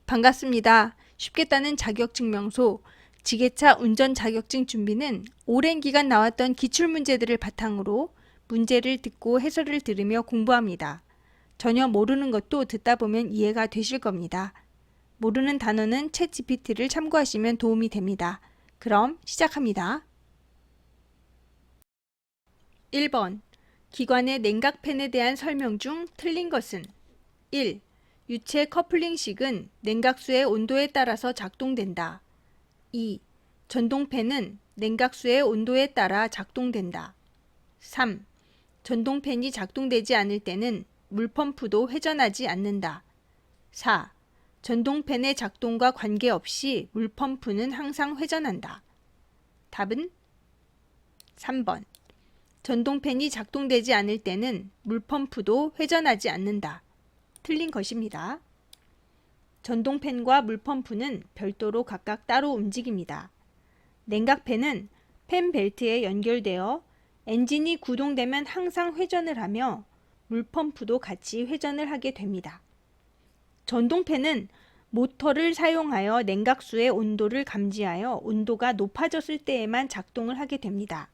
반갑습니다. 쉽게 따는 자격증명서, 지게차 운전 자격증 준비는 오랜 기간 나왔던 기출문제들을 바탕으로 문제를 듣고 해설을 들으며 공부합니다. 전혀 모르는 것도 듣다 보면 이해가 되실 겁니다. 모르는 단어는 챗GPT를 참고하시면 도움이 됩니다. 그럼 시작합니다. 1번. 기관의 냉각팬에 대한 설명 중 틀린 것은 1. 유체 커플링식은 냉각수의 온도에 따라서 작동된다. 2. 전동팬은 냉각수의 온도에 따라 작동된다. 3. 전동팬이 작동되지 않을 때는 물펌프도 회전하지 않는다. 4. 전동팬의 작동과 관계없이 물펌프는 항상 회전한다. 답은 3번. 전동팬이 작동되지 않을 때는 물펌프도 회전하지 않는다. 틀린 것입니다. 전동팬과 물펌프는 별도로 각각 따로 움직입니다. 냉각팬은 팬 벨트에 연결되어 엔진이 구동되면 항상 회전을 하며 물펌프도 같이 회전을 하게 됩니다. 전동팬은 모터를 사용하여 냉각수의 온도를 감지하여 온도가 높아졌을 때에만 작동을 하게 됩니다.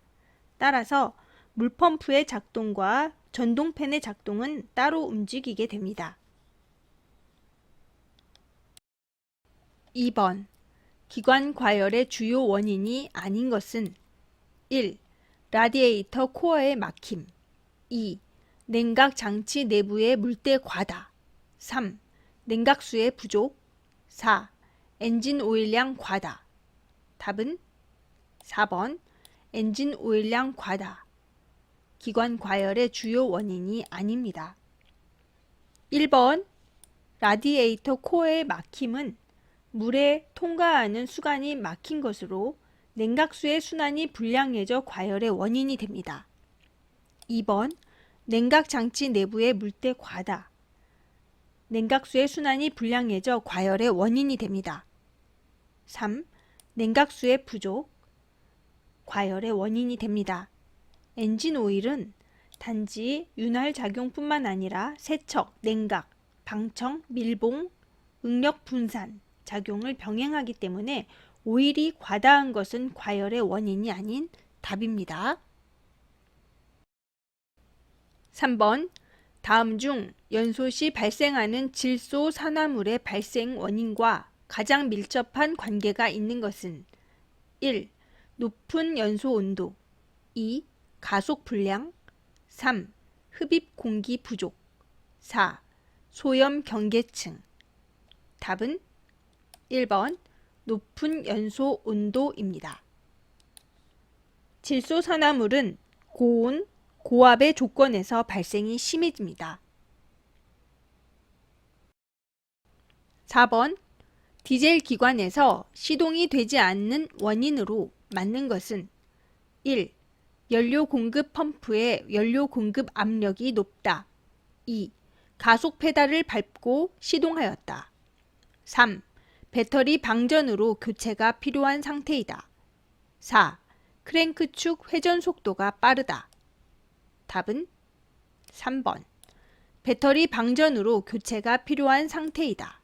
따라서 물펌프의 작동과 전동팬의 작동은 따로 움직이게 됩니다. 2번. 기관 과열의 주요 원인이 아닌 것은 1. 라디에이터 코어의 막힘 2. 냉각 장치 내부의 물때 과다 3. 냉각수의 부족 4. 엔진 오일량 과다. 답은 4번. 엔진 오일량 과다. 기관 과열의 주요 원인이 아닙니다. 1번. 라디에이터 코어의 막힘은 물에 통과하는 수관이 막힌 것으로 냉각수의 순환이 불량해져 과열의 원인이 됩니다. 2번. 냉각장치 내부의 물때 과다. 냉각수의 순환이 불량해져 과열의 원인이 됩니다. 3. 냉각수의 부족. 과열의 원인이 됩니다. 엔진 오일은 단지 윤활작용뿐만 아니라 세척, 냉각, 방청, 밀봉, 응력 분산 작용을 병행하기 때문에 오일이 과다한 것은 과열의 원인이 아닌 답입니다. 3번. 다음 중 연소 시 발생하는 질소 산화물의 발생 원인과 가장 밀접한 관계가 있는 것은 1. 높은 연소 온도 2. 가속 불량 3. 흡입 공기 부족 4. 소염 경계층. 답은 1번. 높은 연소 온도입니다. 질소 산화물은 고온, 고압의 조건에서 발생이 심해집니다. 4번. 디젤 기관에서 시동이 되지 않는 원인으로 맞는 것은 1. 연료 공급 펌프의 연료 공급 압력이 높다. 2. 가속 페달을 밟고 시동하였다. 3. 배터리 방전으로 교체가 필요한 상태이다. 4. 크랭크 축 회전 속도가 빠르다. 답은 3번. 배터리 방전으로 교체가 필요한 상태이다.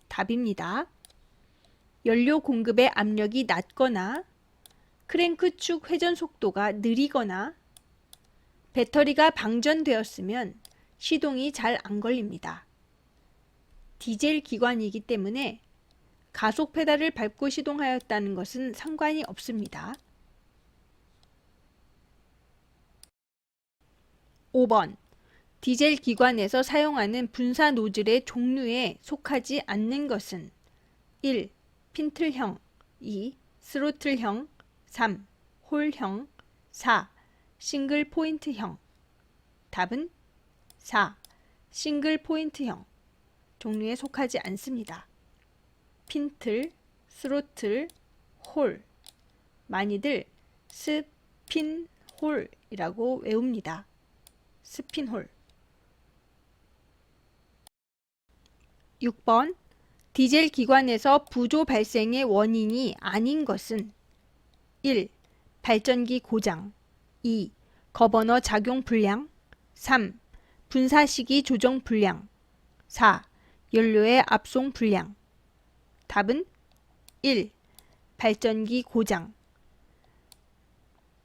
답입니다. 연료 공급의 압력이 낮거나 크랭크 축 회전 속도가 느리거나 배터리가 방전되었으면 시동이 잘 안 걸립니다. 디젤 기관이기 때문에 가속 페달을 밟고 시동하였다는 것은 상관이 없습니다. 5번. 디젤 기관에서 사용하는 분사 노즐의 종류에 속하지 않는 것은 1. 핀틀형 2. 스로틀형 3. 홀형 4. 싱글 포인트형. 답은 4. 싱글 포인트형. 종류에 속하지 않습니다. 핀틀, 스로틀, 홀. 많이들 스핀홀이라고 외웁니다. 스핀홀. 6번. 디젤 기관에서 부조 발생의 원인이 아닌 것은 1. 발전기 고장 2. 거버너 작용 불량 3. 분사시기 조정 불량 4. 연료의 압송 불량. 답은 1. 발전기 고장.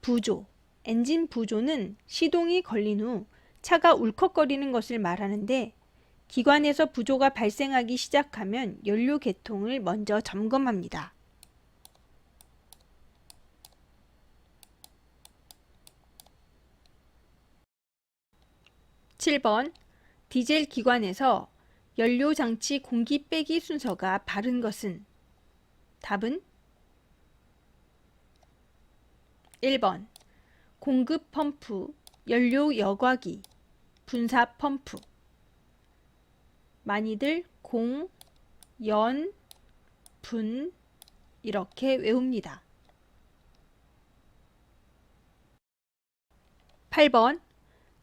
부조. 엔진 부조는 시동이 걸린 후 차가 울컥거리는 것을 말하는데 기관에서 부조가 발생하기 시작하면 연료 계통을 먼저 점검합니다. 7번. 디젤 기관에서 연료장치 공기 빼기 순서가 바른 것은? 답은 1번 공급 펌프, 연료 여과기, 분사 펌프. 많이들 공, 연, 분 이렇게 외웁니다. 8번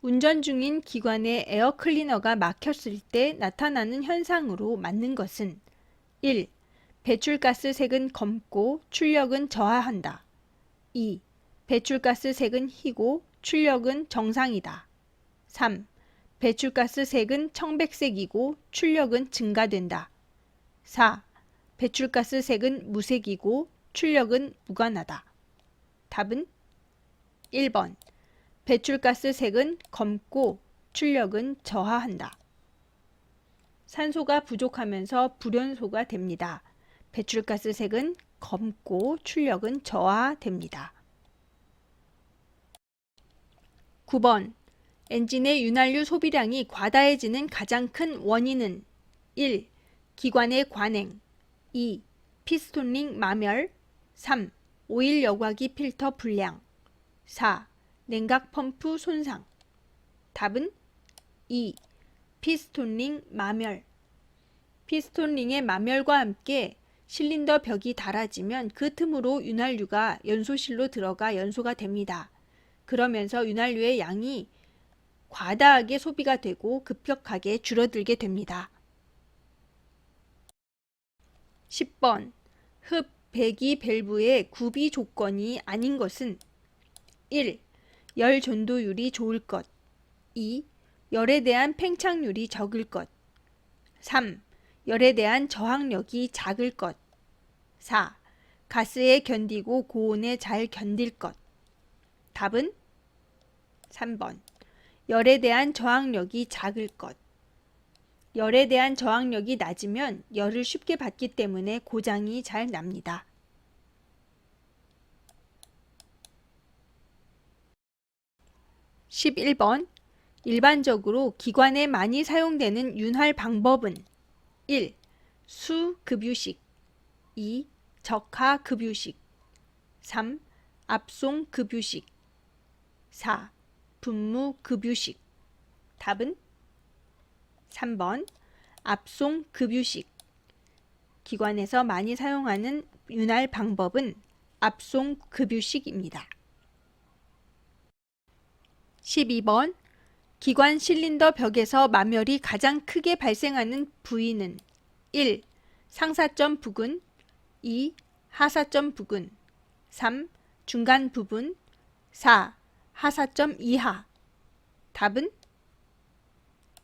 운전 중인 기관의 에어클리너가 막혔을 때 나타나는 현상으로 맞는 것은? 1. 배출가스 색은 검고 출력은 저하한다. 2. 배출가스 색은 희고 출력은 정상이다. 3. 배출가스 색은 청백색이고 출력은 증가된다. 4. 배출가스 색은 무색이고 출력은 무관하다. 답은 1번 배출가스 색은 검고 출력은 저하한다. 산소가 부족하면서 불연소가 됩니다. 배출가스 색은 검고 출력은 저하됩니다. 9번 엔진의 윤활유 소비량이 과다해지는 가장 큰 원인은? 1. 기관의 관행. 2. 피스톤링 마멸. 3. 오일 여과기 필터 불량. 4. 냉각 펌프 손상. 답은 2. 피스톤링 마멸. 피스톤링의 마멸과 함께 실린더 벽이 닳아지면 그 틈으로 윤활유가 연소실로 들어가 연소가 됩니다. 그러면서 윤활유의 양이 과다하게 소비가 되고 급격하게 줄어들게 됩니다. 10번 흡 배기 밸브의 구비 조건이 아닌 것은? 1. 열 전도율이 좋을 것. 2. 열에 대한 팽창률이 적을 것. 3. 열에 대한 저항력이 작을 것. 4. 가스에 견디고 고온에 잘 견딜 것. 답은 3번 열에 대한 저항력이 작을 것. 열에 대한 저항력이 낮으면 열을 쉽게 받기 때문에 고장이 잘 납니다. 11번 일반적으로 기관에 많이 사용되는 윤활 방법은? 1. 수급유식. 2. 적하급유식. 3. 압송급유식. 4. 분무급유식. 답은 3번 압송급유식. 기관에서 많이 사용하는 윤활 방법은 압송급유식입니다. 12번 기관 실린더 벽에서 마멸이 가장 크게 발생하는 부위는? 1. 상사점 부근. 2. 하사점 부근. 3. 중간 부분. 4. 하사점 이하. 답은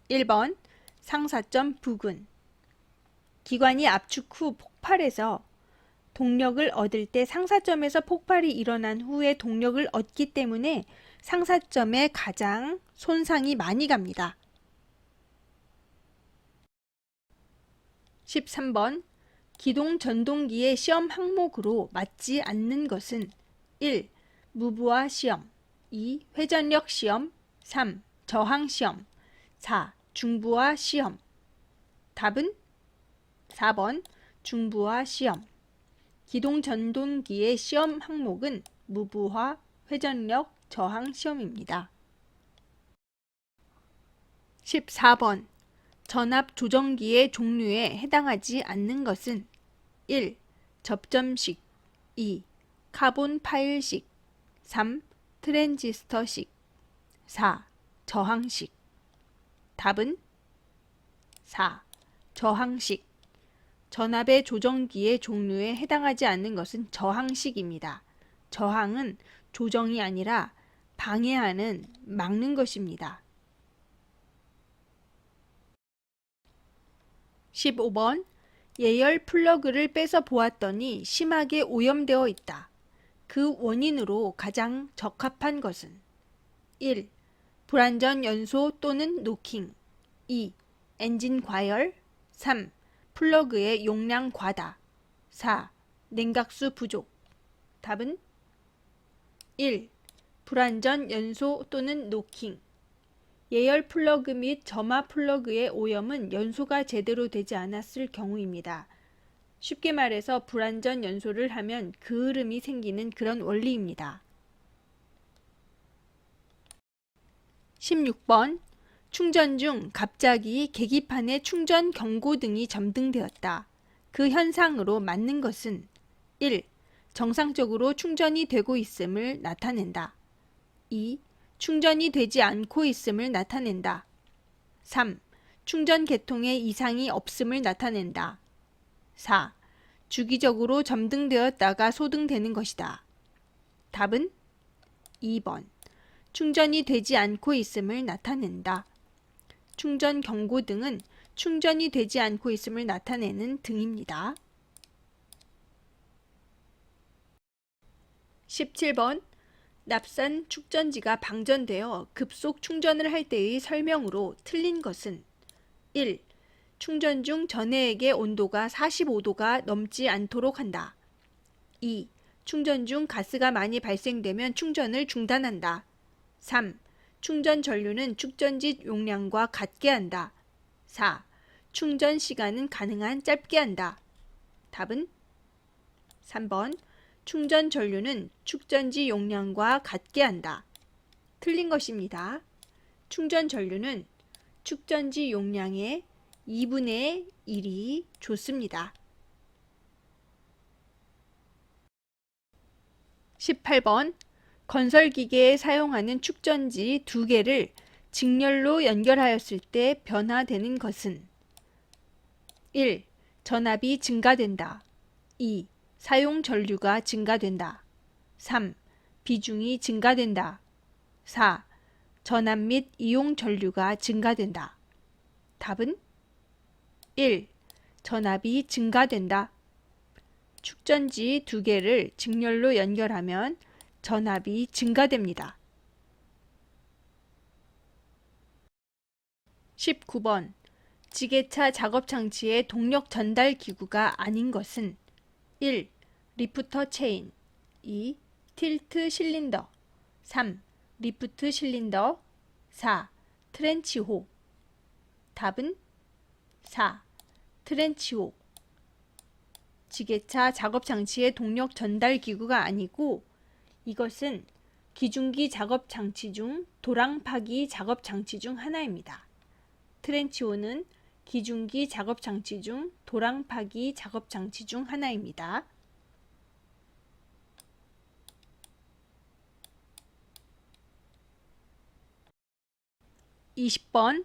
1번 상사점 부근. 기관이 압축 후 폭발해서 동력을 얻을 때 상사점에서 폭발이 일어난 후에 동력을 얻기 때문에 상사점에 가장 손상이 많이 갑니다. 13번 기동 전동기의 시험 항목으로 맞지 않는 것은? 1. 무브화 시험. 2. 회전력 시험. 3. 저항 시험. 4. 중부화 시험. 답은 4번 중부화 시험. 기동 전동기의 시험 항목은 무브화, 회전력, 저항 시험입니다. 14번 전압 조정기의 종류에 해당하지 않는 것은? 1. 접점식. 2. 카본 파일식. 3. 트랜지스터식. 4. 저항식. 답은 4. 저항식. 전압의 조정기의 종류에 해당하지 않는 것은 저항식입니다. 저항은 조정이 아니라 방해하는, 막는 것입니다. 15번. 예열 플러그를 빼서 보았더니 심하게 오염되어 있다. 그 원인으로 가장 적합한 것은 1. 불완전 연소 또는 노킹. 2. 엔진 과열. 3. 플러그의 용량 과다. 4. 냉각수 부족. 답은 1. 불완전 연소 또는 노킹. 예열 플러그 및 점화 플러그의 오염은 연소가 제대로 되지 않았을 경우입니다. 쉽게 말해서 불완전 연소를 하면 그을음이 생기는 그런 원리입니다. 16번. 충전 중 갑자기 계기판에 충전 경고등이 점등되었다. 그 현상으로 맞는 것은 1. 정상적으로 충전이 되고 있음을 나타낸다. 2. 충전이 되지 않고 있음을 나타낸다. 3. 충전 계통에 이상이 없음을 나타낸다. 4. 주기적으로 점등되었다가 소등되는 것이다. 답은 2번. 충전이 되지 않고 있음을 나타낸다. 충전 경고등은 충전이 되지 않고 있음을 나타내는 등입니다. 17번. 납산 축전지가 방전되어 급속 충전을 할 때의 설명으로 틀린 것은 1. 충전 중 전해액의 온도가 45도가 넘지 않도록 한다. 2. 충전 중 가스가 많이 발생되면 충전을 중단한다. 3. 충전 전류는 축전지 용량과 같게 한다. 4. 충전 시간은 가능한 짧게 한다. 답은 3번. 충전 전류는 축전지 용량과 같게 한다. 틀린 것입니다. 충전 전류는 축전지 용량의 2분의 1이 좋습니다. 18번. 건설기계에 사용하는 축전지 2개를 직렬로 연결하였을 때 변화되는 것은 1. 전압이 증가된다. 2. 사용 전류가 증가된다. 3. 비중이 증가된다. 4. 전압 및 이용 전류가 증가된다. 답은 1. 전압이 증가된다. 축전지 2개를 직렬로 연결하면 전압이 증가됩니다. 19번. 지게차 작업장치의 동력 전달 기구가 아닌 것은 1. 리프터 체인. 2. 틸트 실린더. 3. 리프트 실린더. 4. 트렌치호. 답은 4. 트렌치호. 지게차 작업장치의 동력 전달 기구가 아니고 이것은 기중기 작업장치 중 도랑파기 작업장치 중 하나입니다. 트렌치호는 기중기 작업장치 중 도랑파기 작업장치 중 하나입니다. 20번.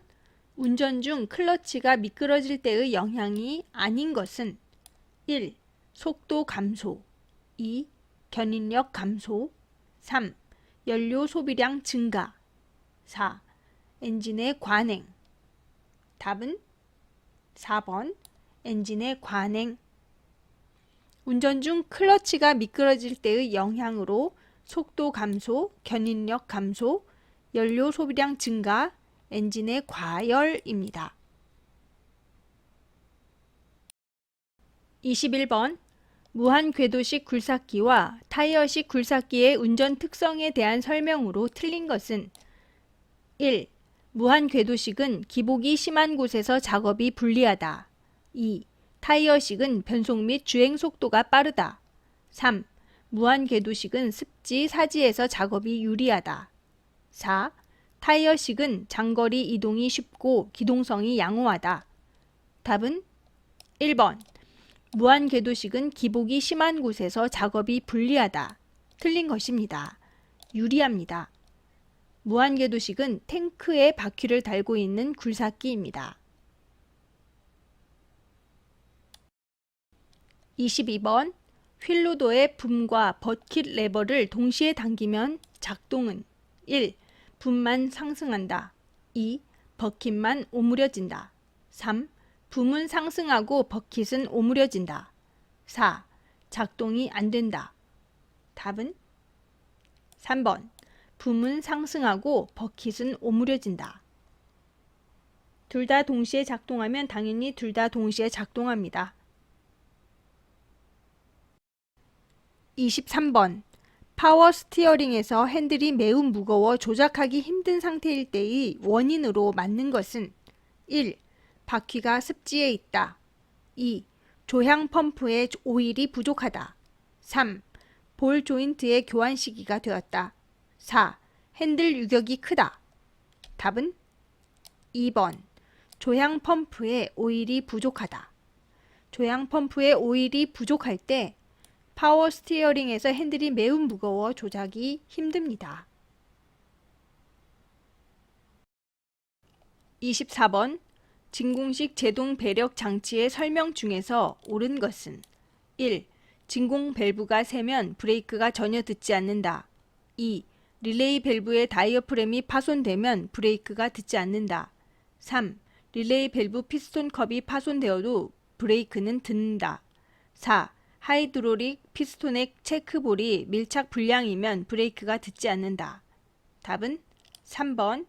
운전 중 클러치가 미끄러질 때의 영향이 아닌 것은 1. 속도 감소. 2. 견인력 감소. 3. 연료 소비량 증가. 4. 엔진의 관행. 답은 4번. 엔진의 관행. 운전 중 클러치가 미끄러질 때의 영향으로 속도 감소, 견인력 감소, 연료 소비량 증가, 엔진의 과열입니다. 21번. 무한 궤도식 굴삭기와 타이어식 굴삭기의 운전 특성에 대한 설명으로 틀린 것은 1. 무한 궤도식은 기복이 심한 곳에서 작업이 불리하다. 2. 타이어식은 변속 및 주행 속도가 빠르다. 3. 무한 궤도식은 습지, 사지에서 작업이 유리하다. 4. 타이어식은 장거리 이동이 쉽고 기동성이 양호하다. 답은 1번. 무한 궤도식은 기복이 심한 곳에서 작업이 불리하다. 틀린 것입니다. 유리합니다. 무한 궤도식은 탱크에 바퀴를 달고 있는 굴삭기입니다. 22번. 휠로더의 붐과 버킷 레버를 동시에 당기면 작동은 1. 붐만 상승한다. 2. 버킷만 오므려진다. 3. 붐은 상승하고 버킷은 오므려진다. 4. 작동이 안 된다. 답은 3번. 붐은 상승하고 버킷은 오므려진다. 둘 다 동시에 작동하면 당연히 둘 다 동시에 작동합니다. 23번. 파워 스티어링에서 핸들이 매우 무거워 조작하기 힘든 상태일 때의 원인으로 맞는 것은 1. 바퀴가 습지에 있다. 2. 조향 펌프에 오일이 부족하다. 3. 볼 조인트의 교환 시기가 되었다. 4. 핸들 유격이 크다. 답은 2번. 조향 펌프에 오일이 부족하다. 조향 펌프에 오일이 부족할 때 파워 스티어링에서 핸들이 매우 무거워 조작이 힘듭니다. 24번. 진공식 제동 배력 장치의 설명 중에서 옳은 것은 1. 진공 밸브가 새면 브레이크가 전혀 듣지 않는다. 2. 릴레이 밸브의 다이어프램이 파손되면 브레이크가 듣지 않는다. 3. 릴레이 밸브 피스톤 컵이 파손되어도 브레이크는 듣는다. 4. 하이드롤릭 피스톤의 체크볼이 밀착 불량이면 브레이크가 듣지 않는다. 답은 3번.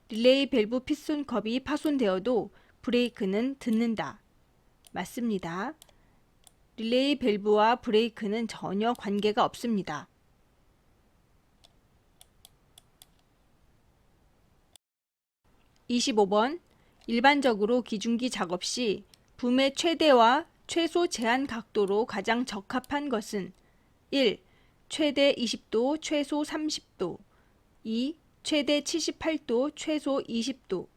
릴레이 밸브 피스톤 컵이 파손되어도 브레이크는 듣는다. 맞습니다. 릴레이 밸브와 브레이크는 전혀 관계가 없습니다. 25번. 일반적으로 기중기 작업 시 붐의 최대와 최소 제한 각도로 가장 적합한 것은 1. 최대 20도, 최소 30도. 2. 최대 78도, 최소 20도.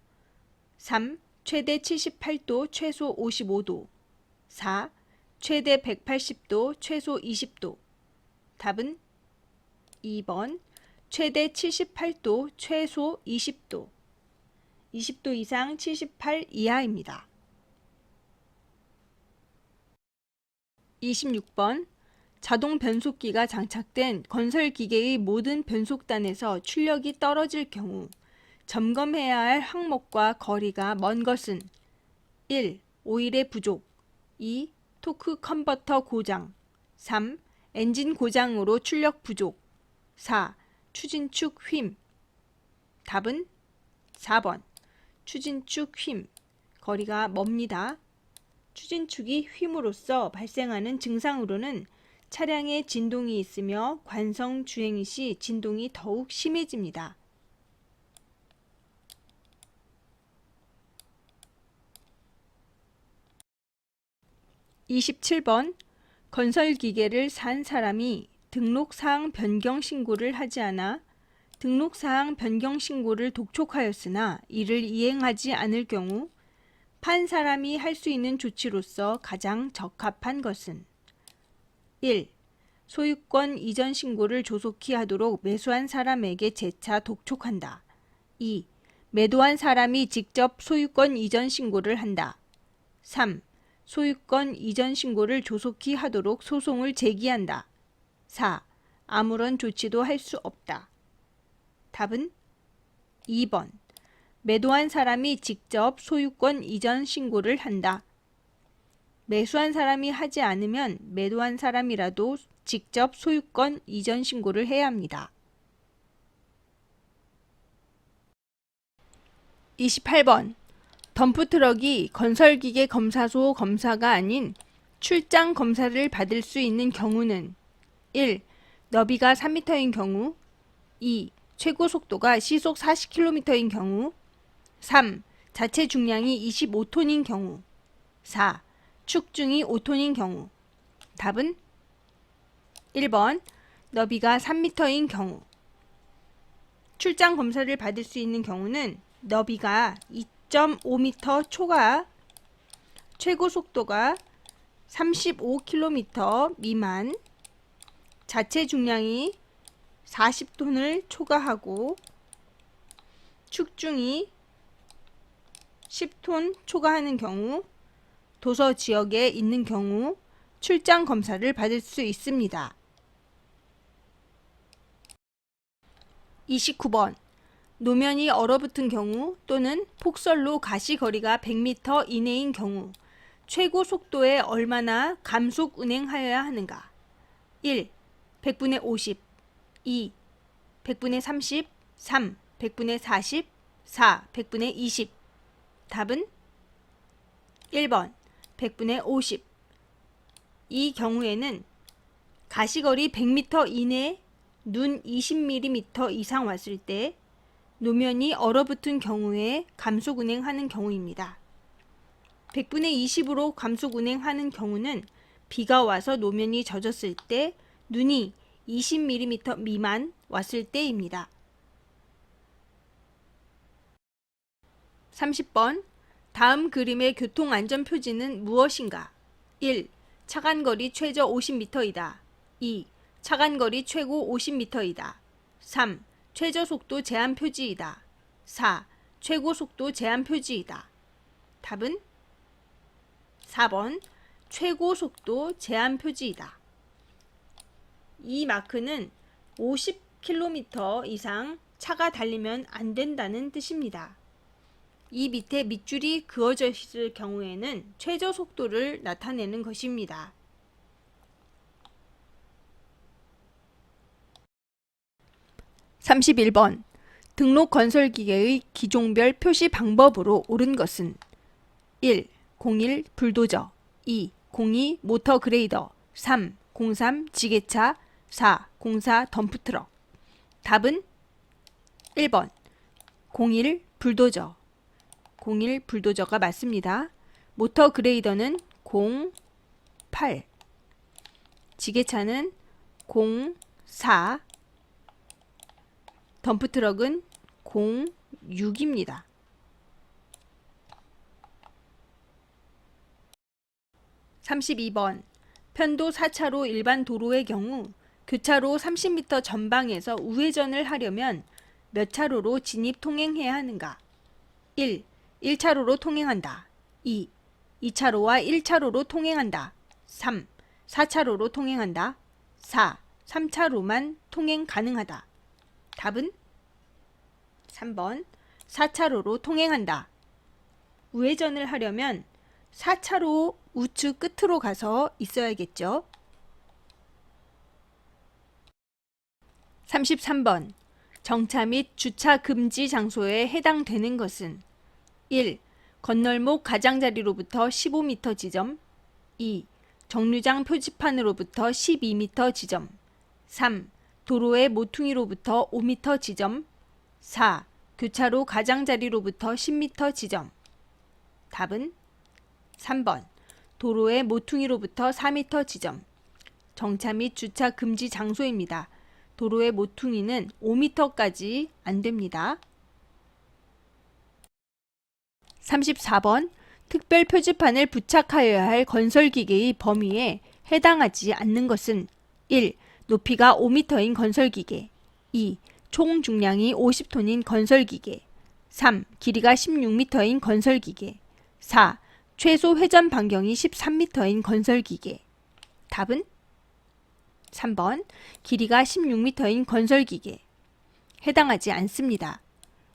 3. 최대 78도, 최소 55도. 4. 최대 180도, 최소 20도. 답은 2번. 최대 78도, 최소 20도. 20도 이상 78 이하입니다. 26번. 자동 변속기가 장착된 건설 기계의 모든 변속단에서 출력이 떨어질 경우 점검해야 할 항목과 거리가 먼 것은 1. 오일의 부족. 2. 토크 컨버터 고장. 3. 엔진 고장으로 출력 부족. 4. 추진축 휨. 답은 4번. 추진축 휨. 거리가 멉니다. 추진축이 휨으로써 발생하는 증상으로는 차량에 진동이 있으며 관성 주행 시 진동이 더욱 심해집니다. 27번. 건설기계를 산 사람이 등록사항 변경 신고를 하지 않아 등록사항 변경 신고를 독촉하였으나 이를 이행하지 않을 경우 판 사람이 할 수 있는 조치로서 가장 적합한 것은 1. 소유권 이전 신고를 조속히 하도록 매수한 사람에게 재차 독촉한다. 2. 매도한 사람이 직접 소유권 이전 신고를 한다. 3. 소유권 이전 신고를 조속히 하도록 소송을 제기한다. 4. 아무런 조치도 할 수 없다. 답은 2번. 매도한 사람이 직접 소유권 이전 신고를 한다. 매수한 사람이 하지 않으면 매도한 사람이라도 직접 소유권 이전 신고를 해야 합니다. 28번. 덤프트럭이 건설기계 검사소 검사가 아닌 출장 검사를 받을 수 있는 경우는 1. 너비가 3m인 경우. 2. 최고 속도가 시속 40km인 경우. 3. 자체 중량이 25톤인 경우. 4. 축중이 5톤인 경우. 답은 1번. 너비가 3m인 경우. 출장 검사를 받을 수 있는 경우는 너비가 2.5m 초과, 최고 속도가 35km 미만, 자체 중량이 40톤을 초과하고 축중이 10톤 초과하는 경우, 도서 지역에 있는 경우 출장 검사를 받을 수 있습니다. 29번. 노면이 얼어붙은 경우 또는 폭설로 가시거리가 100m 이내인 경우 최고 속도에 얼마나 감속 운행하여야 하는가? 1. 100분의 50 2. 100분의 30 3. 100분의 40 4. 100분의 20 답은 1번 100분의 50 이 경우에는 가시거리 100m 이내 눈 20mm 이상 왔을 때 노면이 얼어붙은 경우에 감속 운행하는 경우입니다. 100분의 20으로 감속 운행하는 경우는 비가 와서 노면이 젖었을 때 눈이 20mm 미만 왔을 때입니다. 30번 다음 그림의 교통안전표지는 무엇인가? 1. 차간거리 최저 50m이다. 2. 차간거리 최고 50m이다. 3. 최저속도 제한 표지이다. 4. 최고속도 제한 표지이다. 답은 4번 최고속도 제한 표지이다. 이 마크는 50km 이상 차가 달리면 안 된다는 뜻입니다. 이 밑에 밑줄이 그어져 있을 경우에는 최저 속도를 나타내는 것입니다. 31번 등록 건설기계의 기종별 표시 방법으로 옳은 것은 1. 01 불도저 2. 02 모터 그레이더 3. 03 지게차 4. 04 덤프트럭 답은 1번 01 불도저 01 불도저가 맞습니다. 모터 그레이더는 08 지게차는 04 덤프트럭은 06입니다. 32번 편도 4차로 일반 도로의 경우 교차로 30m 전방에서 우회전을 하려면 몇 차로로 진입 통행해야 하는가? 1. 1차로로 통행한다. 2. 2차로와 1차로로 통행한다. 3. 4차로로 통행한다. 4. 3차로만 통행 가능하다. 답은 3번 4차로로 통행한다. 우회전을 하려면 4차로 우측 끝으로 가서 있어야겠죠. 33번 정차 및 주차 금지 장소에 해당되는 것은 1. 건널목 가장자리로부터 15m 지점 2. 정류장 표지판으로부터 12m 지점 3. 도로의 모퉁이로부터 5m 지점 4. 교차로 가장자리로부터 10m 지점 답은 3번 도로의 모퉁이로부터 4m 지점 정차 및 주차 금지 장소입니다. 도로의 모퉁이는 5m까지 안 됩니다. 34번 특별 표지판을 부착하여야 할 건설기계의 범위에 해당하지 않는 것은 1. 높이가 5m인 건설기계 2. 총 중량이 50톤인 건설기계 3. 길이가 16m인 건설기계 4. 최소 회전 반경이 13m인 건설기계 답은 3번 길이가 16m인 건설기계 해당하지 않습니다.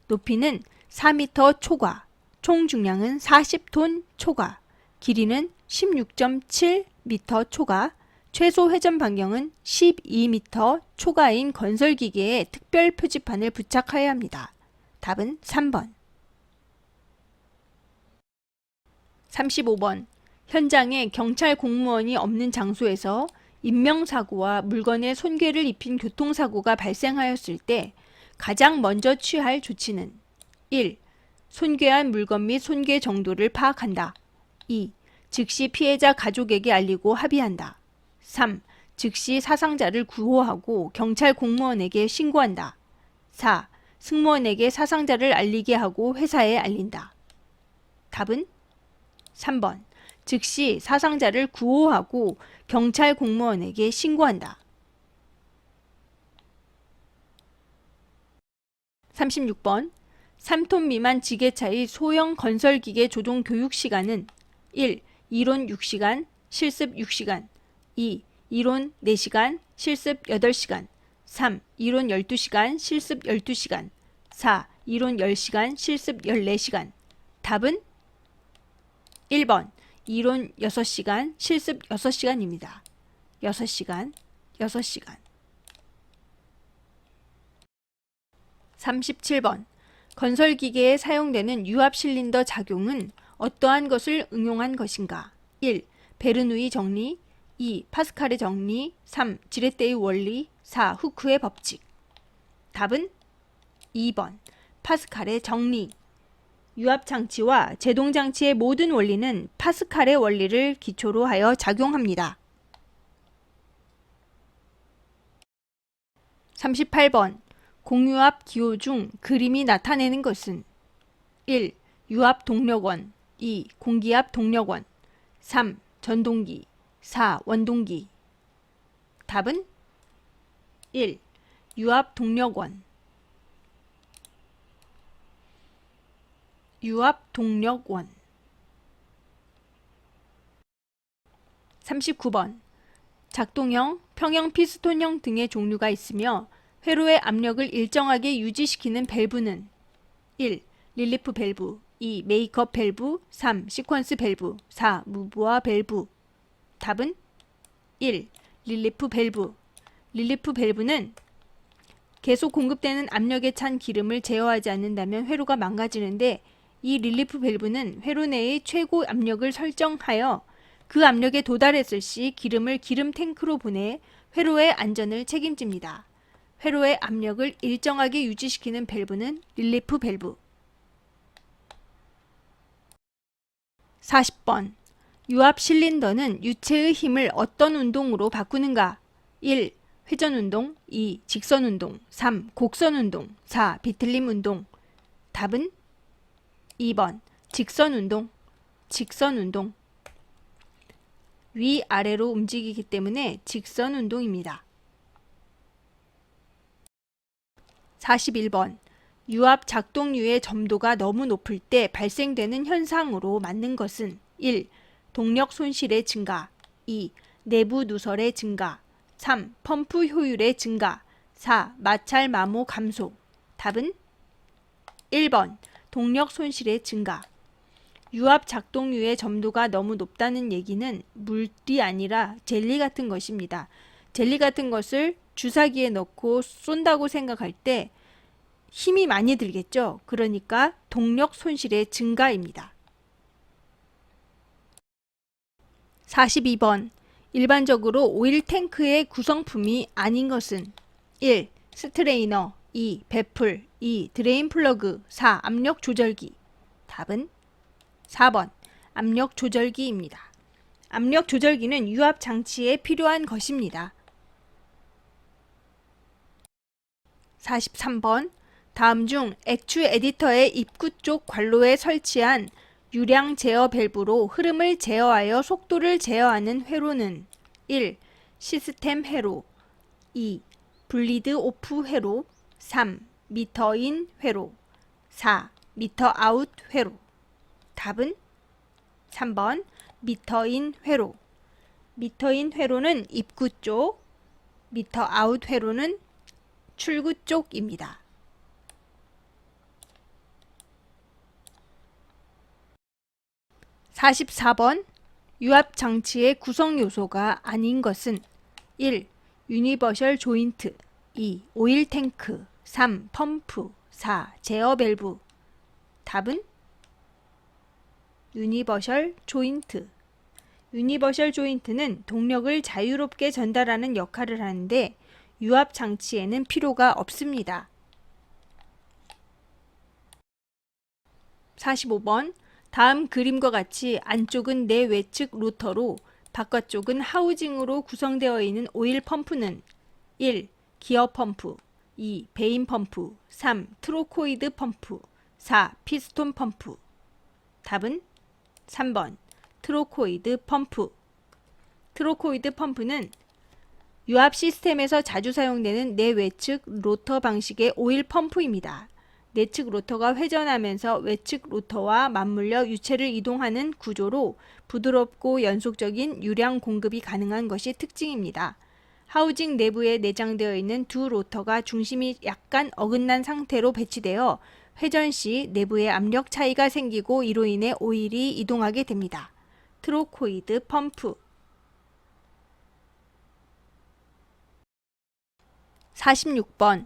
높이는 4m 초과 총 중량은 40톤 초과 길이는 16.7m 초과 최소 회전 반경은 12m 초과인 건설기계에 특별 표지판을 부착해야 합니다. 답은 3번 35번 현장에 경찰 공무원이 없는 장소에서 인명사고와 물건에 손괴를 입힌 교통사고가 발생하였을 때 가장 먼저 취할 조치는 1. 손괴한 물건 및 손괴 정도를 파악한다. 2. 즉시 피해자 가족에게 알리고 합의한다. 3. 즉시 사상자를 구호하고 경찰 공무원에게 신고한다. 4. 승무원에게 사상자를 알리게 하고 회사에 알린다. 답은 3번 즉시 사상자를 구호하고 경찰 공무원에게 신고한다. 36번 3톤 미만 지게차의 소형 건설기계 조종 교육 시간은 1. 이론 6시간, 실습 6시간 2. 이론 4시간, 실습 8시간 3. 이론 12시간, 실습 12시간 4. 이론 10시간, 실습 14시간. 답은 1번 이론 6시간, 실습 6시간입니다. 6시간, 6시간. 37번 건설기계에 사용되는 유압 실린더 작용은 어떠한 것을 응용한 것인가? 1. 베르누이 정리, 2. 파스칼의 정리, 3. 지렛대의 원리, 4. 후크의 법칙. 답은 2번 파스칼의 정리. 유압장치와 제동장치의 모든 원리는 파스칼의 원리를 기초로 하여 작용합니다. 38번 공유압 기호 중 그림이 나타내는 것은 1. 유압 동력원, 2. 공기압 동력원, 3. 전동기, 4. 원동기. 답은 1. 유압 동력원. 유압 동력원. 39번 작동형, 평형 피스톤형 등의 종류가 있으며 회로의 압력을 일정하게 유지시키는 밸브는 1. 릴리프 밸브, 2. 메이크업 밸브, 3. 시퀀스 밸브, 4. 무브와 밸브. 답은 1. 릴리프 밸브. 릴리프 밸브는 계속 공급되는 압력에 찬 기름을 제어하지 않는다면 회로가 망가지는데 이 릴리프 밸브는 회로 내의 최고 압력을 설정하여 그 압력에 도달했을 시 기름을 기름 탱크로 보내 회로의 안전을 책임집니다. 회로의 압력을 일정하게 유지시키는 밸브는 릴리프 밸브. 40번 유압 실린더는 유체의 힘을 어떤 운동으로 바꾸는가? 1. 회전운동, 2. 직선운동, 3. 곡선운동, 4. 비틀림 운동. 답은 2번 직선운동. 직선운동. 위아래로 움직이기 때문에 직선운동입니다. 41번 유압 작동류의 점도가 너무 높을 때 발생되는 현상으로 맞는 것은 1. 동력 손실의 증가, 2. 내부 누설의 증가, 3. 펌프 효율의 증가, 4. 마찰 마모 감소. 답은 1번 동력 손실의 증가. 유압 작동류의 점도가 너무 높다는 얘기는 물이 아니라 젤리 같은 것입니다. 젤리 같은 것을 주사기에 넣고 쏜다고 생각할 때 힘이 많이 들겠죠. 그러니까 동력 손실의 증가입니다. 42번 일반적으로 오일 탱크의 구성품이 아닌 것은 1. 스트레이너, 2. 배풀, 2. 드레인 플러그, 4. 압력 조절기. 답은 4번 압력 조절기입니다. 압력 조절기는 유압 장치에 필요한 것입니다. 43번 다음 중 액추 에디터의 입구 쪽 관로에 설치한 유량 제어 밸브로 흐름을 제어하여 속도를 제어하는 회로는 1. 시스템 회로, 2. 블리드 오프 회로, 3. 미터인 회로, 4. 미터 아웃 회로. 답은 3번 미터인 회로. 미터인 회로는 입구 쪽, 미터 아웃 회로는 출구 쪽입니다. 44번 유압 장치의 구성 요소가 아닌 것은 1. 유니버셜 조인트, 2. 오일 탱크, 3. 펌프, 4. 제어 밸브. 답은 유니버셜 조인트. 유니버셜 조인트는 동력을 자유롭게 전달하는 역할을 하는데 유압 장치에는 필요가 없습니다. 45번 다음 그림과 같이 안쪽은 내외측 로터로 바깥쪽은 하우징으로 구성되어 있는 오일 펌프는 1. 기어 펌프, 2. 베인 펌프, 3. 트로코이드 펌프, 4. 피스톤 펌프. 답은 3번 트로코이드 펌프. 트로코이드 펌프는 유압 시스템에서 자주 사용되는 내외측 로터 방식의 오일 펌프입니다. 내측 로터가 회전하면서 외측 로터와 맞물려 유체를 이동하는 구조로 부드럽고 연속적인 유량 공급이 가능한 것이 특징입니다. 하우징 내부에 내장되어 있는 두 로터가 중심이 약간 어긋난 상태로 배치되어 회전 시 내부에 압력 차이가 생기고 이로 인해 오일이 이동하게 됩니다. 트로코이드 펌프. 46번.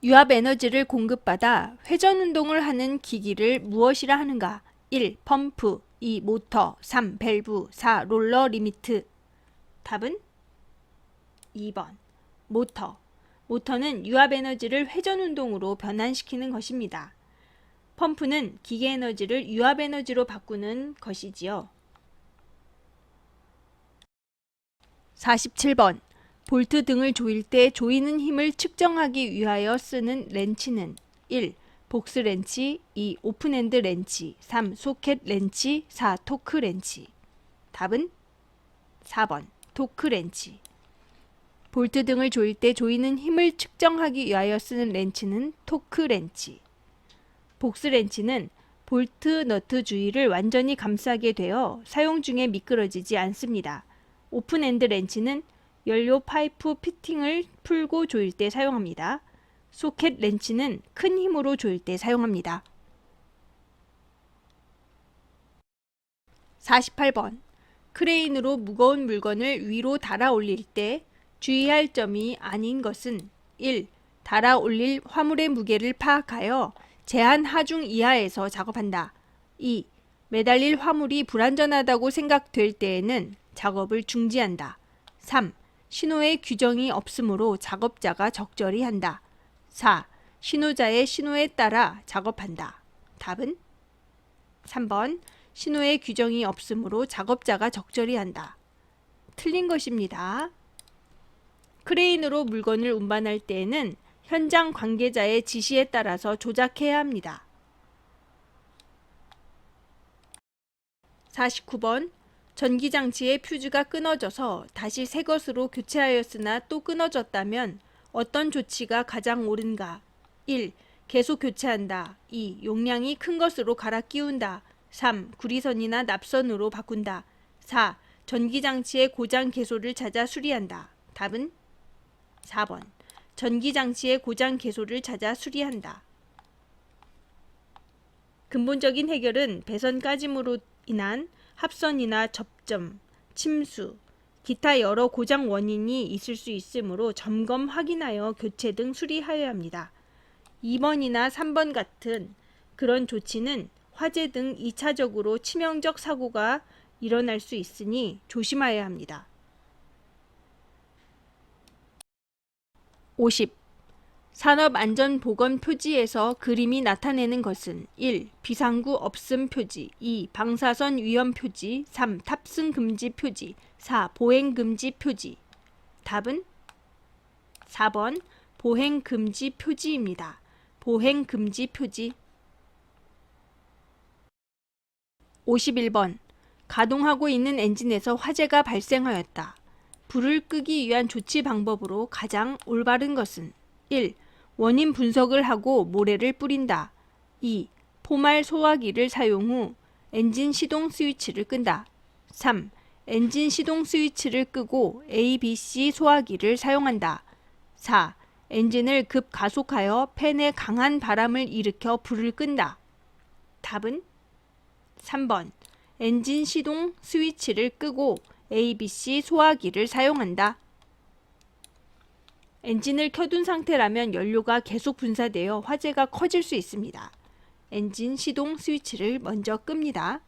유압 에너지를 공급받아 회전 운동을 하는 기기를 무엇이라 하는가? 1. 펌프, 2. 모터, 3. 밸브, 4. 롤러 리미트. 답은 2번. 모터. 모터는 유압 에너지를 회전 운동으로 변환시키는 것입니다. 펌프는 기계 에너지를 유압 에너지로 바꾸는 것이지요. 47번. 볼트 등을 조일 때 조이는 힘을 측정하기 위하여 쓰는 렌치는 1. 복스 렌치, 2. 오픈핸드 렌치, 3. 소켓 렌치, 4. 토크 렌치. 답은 4번. 토크 렌치. 볼트 등을 조일 때 조이는 힘을 측정하기 위하여 쓰는 렌치는 토크 렌치. 복스 렌치는 볼트 너트 주위를 완전히 감싸게 되어 사용 중에 미끄러지지 않습니다. 오픈핸드 렌치는 연료 파이프 피팅을 풀고 조일 때 사용합니다. 소켓 렌치는 큰 힘으로 조일 때 사용합니다. 48번. 크레인으로 무거운 물건을 위로 달아 올릴 때 주의할 점이 아닌 것은 1. 달아 올릴 화물의 무게를 파악하여 제한 하중 이하에서 작업한다. 2. 매달릴 화물이 불안전하다고 생각될 때에는 작업을 중지한다. 3. 신호의 규정이 없으므로 작업자가 적절히 한다. 4. 신호자의 신호에 따라 작업한다. 답은 3번. 신호의 규정이 없으므로 작업자가 적절히 한다. 틀린 것입니다. 크레인으로 물건을 운반할 때에는 현장 관계자의 지시에 따라서 조작해야 합니다. 49번. 전기장치의 퓨즈가 끊어져서 다시 새 것으로 교체하였으나 또 끊어졌다면 어떤 조치가 가장 옳은가? 1. 계속 교체한다. 2. 용량이 큰 것으로 갈아 끼운다. 3. 구리선이나 납선으로 바꾼다. 4. 전기장치의 고장 개소를 찾아 수리한다. 답은 4번. 전기장치의 고장 개소를 찾아 수리한다. 근본적인 해결은 배선 까짐으로 인한 합선이나 접점, 침수, 기타 여러 고장 원인이 있을 수 있으므로 점검 확인하여 교체 등 수리하여야 합니다. 2번이나 3번 같은 그런 조치는 화재 등 2차적으로 치명적 사고가 일어날 수 있으니 조심하여야 합니다. 50. 산업안전보건 표지에서 그림이 나타내는 것은 1. 비상구 없음 표지, 2. 방사선 위험 표지, 3. 탑승 금지 표지, 4. 보행 금지 표지. 답은 4번. 보행 금지 표지입니다. 보행 금지 표지. 51번. 가동하고 있는 엔진에서 화재가 발생하였다. 불을 끄기 위한 조치 방법으로 가장 올바른 것은 1. 원인 분석을 하고 모래를 뿌린다. 2. 포말 소화기를 사용 후 엔진 시동 스위치를 끈다. 3. 엔진 시동 스위치를 끄고 ABC 소화기를 사용한다. 4. 엔진을 급가속하여 팬에 강한 바람을 일으켜 불을 끈다. 답은 3번. 엔진 시동 스위치를 끄고 ABC 소화기를 사용한다. 엔진을 켜둔 상태라면 연료가 계속 분사되어 화재가 커질 수 있습니다. 엔진 시동 스위치를 먼저 끕니다.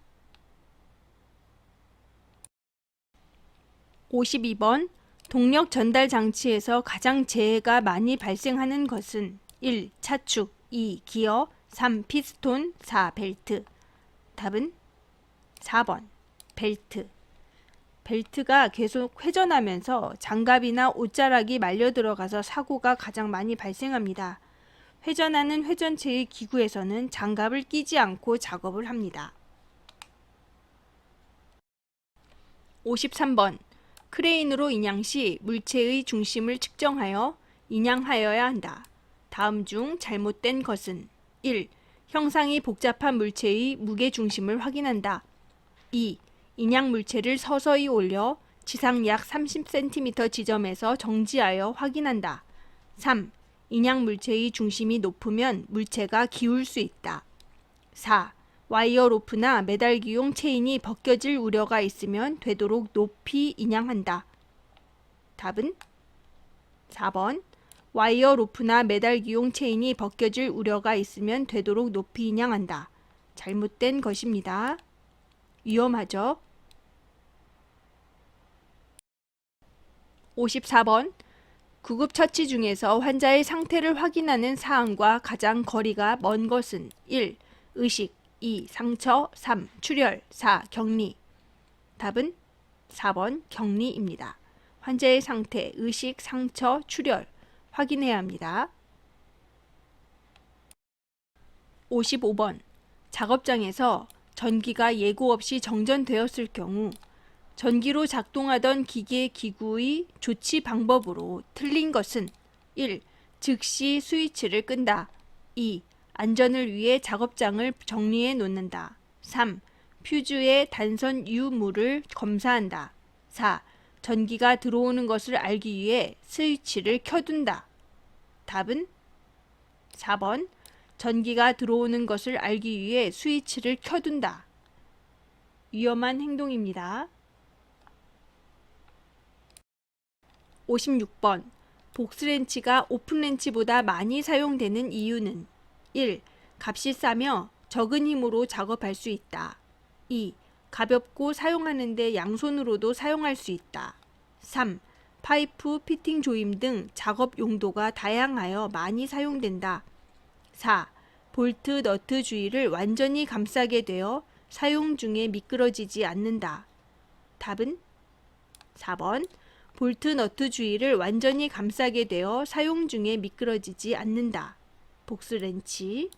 52번. 동력 전달 장치에서 가장 재해가 많이 발생하는 것은 1. 차축, 2. 기어, 3. 피스톤, 4. 벨트. 답은 4번. 벨트. 벨트가 계속 회전하면서 장갑이나 옷자락이 말려 들어가서 사고가 가장 많이 발생합니다. 회전하는 회전체의 기구에서는 장갑을 끼지 않고 작업을 합니다. 53번. 크레인으로 인양 시 물체의 중심을 측정하여 인양하여야 한다. 다음 중 잘못된 것은 1. 형상이 복잡한 물체의 무게 중심을 확인한다. 2. 인양 물체를 서서히 올려 지상 약 30cm 지점에서 정지하여 확인한다. 3. 인양 물체의 중심이 높으면 물체가 기울 수 있다. 4. 와이어 로프나 매달기용 체인이 벗겨질 우려가 있으면 되도록 높이 인양한다. 답은 4번. 와이어 로프나 매달기용 체인이 벗겨질 우려가 있으면 되도록 높이 인양한다. 잘못된 것입니다. 위험하죠? 54번. 구급처치 중에서 환자의 상태를 확인하는 사항과 가장 거리가 먼 것은 1. 의식 2. 상처 3. 출혈 4. 격리. 답은 4번 격리입니다. 환자의 상태, 의식, 상처, 출혈 확인해야 합니다. 55번. 작업장에서 전기가 예고 없이 정전되었을 경우 전기로 작동하던 기계 기구의 조치 방법으로 틀린 것은 1. 즉시 스위치를 끈다. 2. 안전을 위해 작업장을 정리해 놓는다. 3. 퓨즈의 단선 유무를 검사한다. 4. 전기가 들어오는 것을 알기 위해 스위치를 켜둔다. 답은 4번. 전기가 들어오는 것을 알기 위해 스위치를 켜둔다. 위험한 행동입니다. 56번. 복스렌치가 오픈렌치보다 많이 사용되는 이유는 1. 값이 싸며 적은 힘으로 작업할 수 있다. 2. 가볍고 사용하는 데 양손으로도 사용할 수 있다. 3. 파이프, 피팅 조임 등 작업 용도가 다양하여 많이 사용된다. 4. 볼트, 너트 주위를 완전히 감싸게 되어 사용 중에 미끄러지지 않는다. 답은 4번. 볼트, 너트 주위를 완전히 감싸게 되어 사용 중에 미끄러지지 않는다. 복스렌치.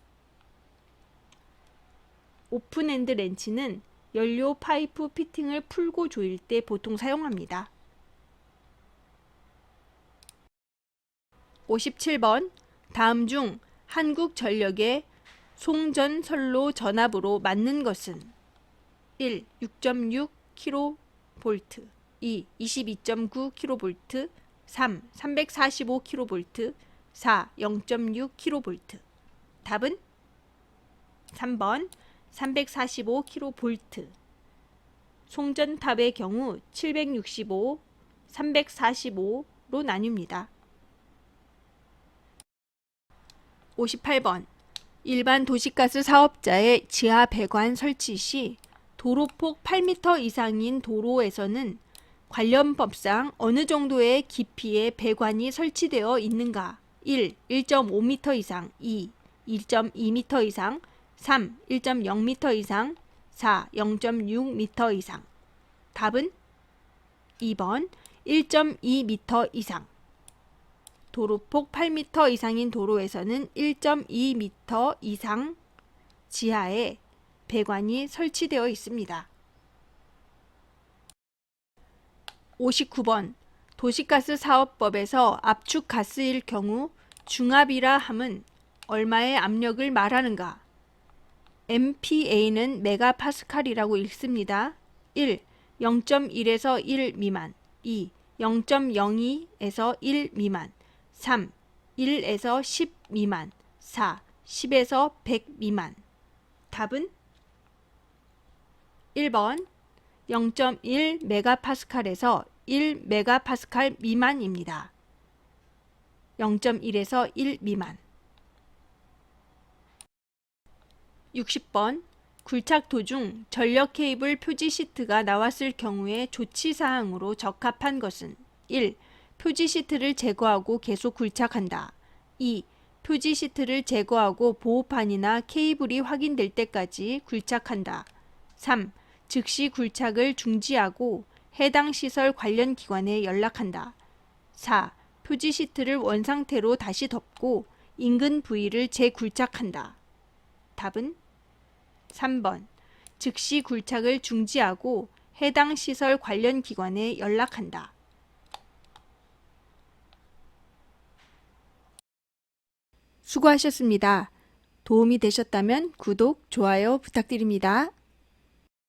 오픈엔드 렌치는 연료 파이프 피팅을 풀고 조일 때 보통 사용합니다. 57번. 다음 중 한국전력의 송전선로 전압으로 맞는 것은 1. 6.6kV 2. 22.9kV 3. 345kV 4. 0.6kV. 답은 3번 345kV. 송전탑의 경우 765, 345로 나뉩니다. 58번. 일반 도시가스 사업자의 지하 배관 설치 시 도로폭 8m 이상인 도로에서는 관련 법상 어느 정도의 깊이의 배관이 설치되어 있는가? 1. 1.5m 이상 2. 2.2m 이상 3. 1.0m 이상 4. 0.6m 이상. 답은 2번 1.2m 이상. 도로폭 8m 이상인 도로에서는 1.2m 이상 지하에 배관이 설치되어 있습니다. 59번. 도시가스 사업법에서 압축가스일 경우 중압이라 함은 얼마의 압력을 말하는가? MPA는 메가파스칼이라고 읽습니다. 1. 0.1에서 1 미만 2. 0.02에서 1 미만 3. 1에서 10 미만 4. 10에서 100 미만. 답은 1번 0.1 메가파스칼에서 1 메가파스칼 미만입니다. 0.1에서 1 미만. 60번. 굴착 도중 전력 케이블 표지 시트가 나왔을 경우의 조치사항으로 적합한 것은 1. 표지 시트를 제거하고 계속 굴착한다. 2. 표지 시트를 제거하고 보호판이나 케이블이 확인될 때까지 굴착한다. 3. 즉시 굴착을 중지하고 해당 시설 관련 기관에 연락한다. 4. 표지 시트를 원상태로 다시 덮고 인근 부위를 재굴착한다. 답은 3번. 즉시 굴착을 중지하고 해당 시설 관련 기관에 연락한다. 수고하셨습니다. 도움이 되셨다면 구독, 좋아요 부탁드립니다.